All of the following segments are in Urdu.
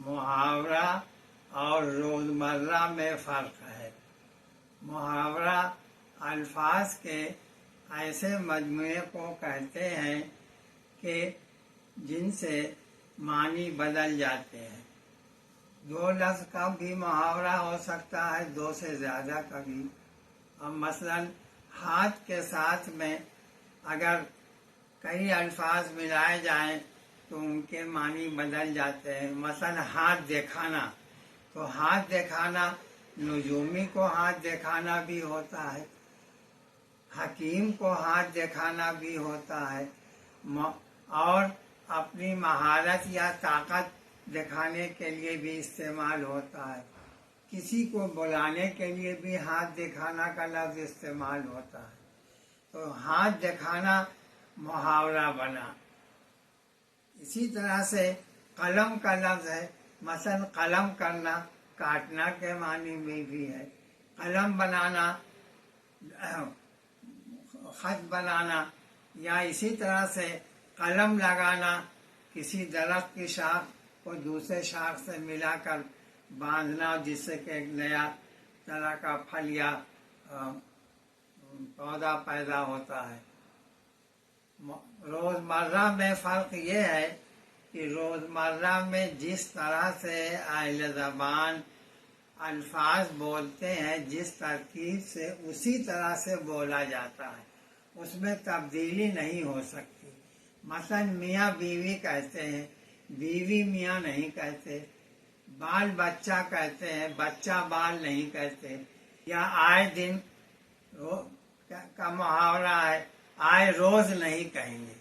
محاورہ اور روزمرہ میں فرق ہے۔ محاورہ الفاظ کے ایسے مجموعے کو کہتے ہیں کہ جن سے معنی بدل جاتے ہیں۔ دو لفظ کا بھی محاورہ ہو سکتا ہے، دو سے زیادہ کا بھی۔ اب مثلاً ہاتھ کے ساتھ میں اگر کئی الفاظ ملائے جائیں تو ان کے معنی بدل جاتے ہیں۔ مثلاً ہاتھ دکھانا، تو ہاتھ دکھانا نجومی کو ہاتھ دکھانا بھی ہوتا ہے، حکیم کو ہاتھ دکھانا بھی ہوتا ہے، اور اپنی مہارت یا طاقت دکھانے کے لیے بھی استعمال ہوتا ہے۔ کسی کو بلانے کے لیے بھی ہاتھ دکھانا کا لفظ استعمال ہوتا ہے۔ تو ہاتھ دکھانا محاورہ بنا۔ اسی طرح سے قلم کا لفظ ہے، مثلا قلم کرنا کاٹنا کے معنی میں بھی ہے، قلم بنانا خط بنانا، یا اسی طرح سے قلم لگانا کسی درخت کی شاخ کو دوسرے شاخ سے ملا کر باندھنا، جس سے کہ ایک نیا طرح کا پھل یا پودا پیدا ہوتا ہے۔ روزمرہ میں فرق یہ ہے کہ روزمرہ میں جس طرح سے اہل زبان الفاظ بولتے ہیں، جس ترکیب سے اسی طرح سے بولا جاتا ہے، اس میں تبدیلی نہیں ہو سکتی۔ مثلا میاں بیوی کہتے ہیں، بیوی میاں نہیں کہتے، بال بچہ کہتے ہیں، بچہ بال نہیں کہتے، یا آئے دن کا محاورہ ہے، آئے روز نہیں کہیں گے۔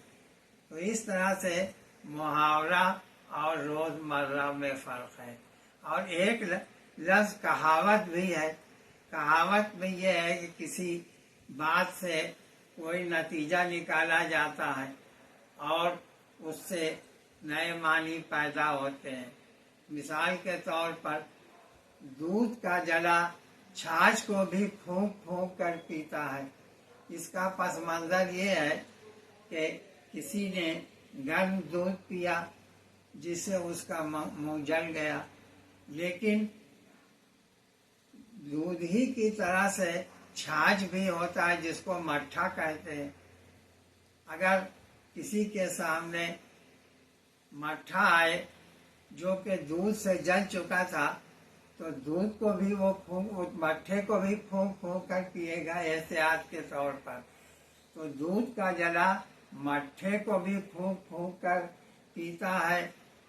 تو اس طرح سے محاورہ اور روزمرہ میں فرق ہے۔ اور ایک لفظ کہاوت بھی ہے۔ کہاوت میں یہ ہے کہ کسی بات سے کوئی نتیجہ نکالا جاتا ہے اور اس سے نئے معنی پیدا ہوتے ہیں۔ مثال کے طور پر دودھ کا جلا چھاچھ کو بھی پھونک پھونک کر پیتا ہے۔ اس کا پس منظر یہ ہے کہ کسی نے گرم دودھ پیا جس سے اس کا منہ جل گیا، لیکن دودھ ہی کی طرح سے چھاچھ بھی ہوتا ہے جس کو مٹھا کہتے ہیں۔ اگر کسی کے سامنے مٹھا آئے جو کہ دودھ سے جل چکا تھا تو دودھ کو بھی وہ مٹھے کو بھی پھونک پھونک کر پیے گا احتیاط کے طور پر۔ تو دودھ کا جلا مٹھے کو بھی پھونک پھونک کر پیتا ہے،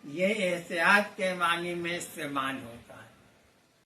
یہ احتیاط کے معنی میں استعمال ہوتا ہے۔